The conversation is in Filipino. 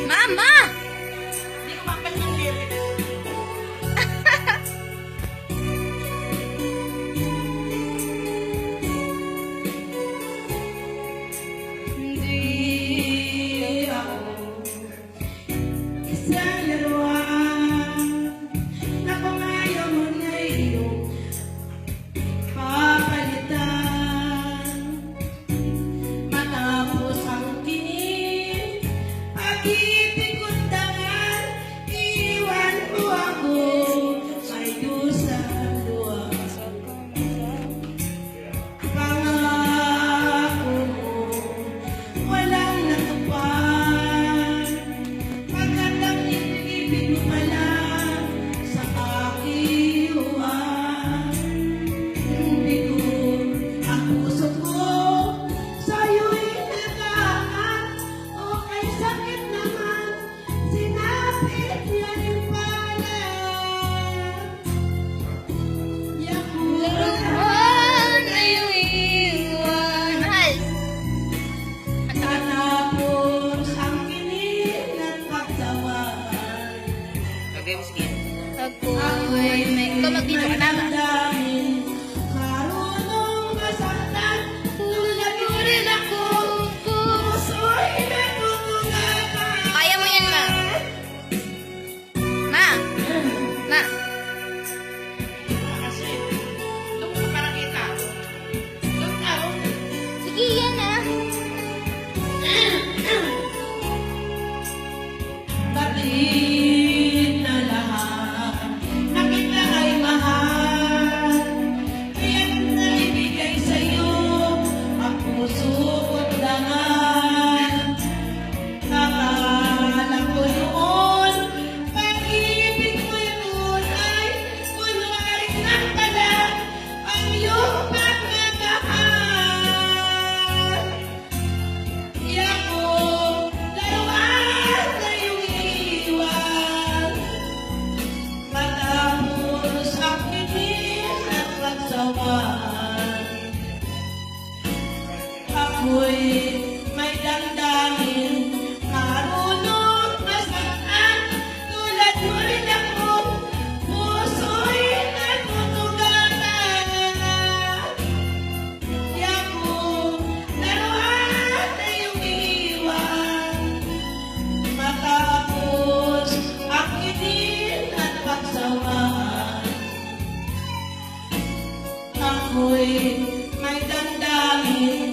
Mama! Hindi ko makat yung lyrics. Hindi ako isang laruan na kung ayaw mo na iyong papalitan. Matapos ang tinig, pag-ibig ko't dangan, iwan mo ako sa iyo sa luwa. Pangako mo, walang natupad, pagkat ang ibig mo pala sa aking huwag. Hindi ko ang puso ko sa'yo'y nagaan, o kay sakit naman, sinapit niya rin pala. Laruan ay iwan. Tatapos ang kilig at pagtawahan. Okay, sige. Ako'y may... Ikaw mag-dito ka na ba? Damdamin, marunong masaktan, tulad mo rin ako, puso'y natutulatan. Kaya mo yan, Ma. Ma! Ma! Kasi, doon ko para kita. Doon ka, oh. Sige, yan ah. Bakit na lahat na kita ay mahal, kaya't naibigay sa'yo ang puso ko't dangan. Akala ko noon, pag-ibig mo'y tunay, kunwari na pala ang iyong pagmamahal. Iyak ko, laruan na iyong iwan, matapos ang kinis at pagsawaan. Ako'y may damdamin, marunong masaktan, tulad mo rin ako, puso'y natutugatan. Iyak ko, laruan na iyong iwan, matapos ang kinis at pagsawaan. Ako'y may damdamin,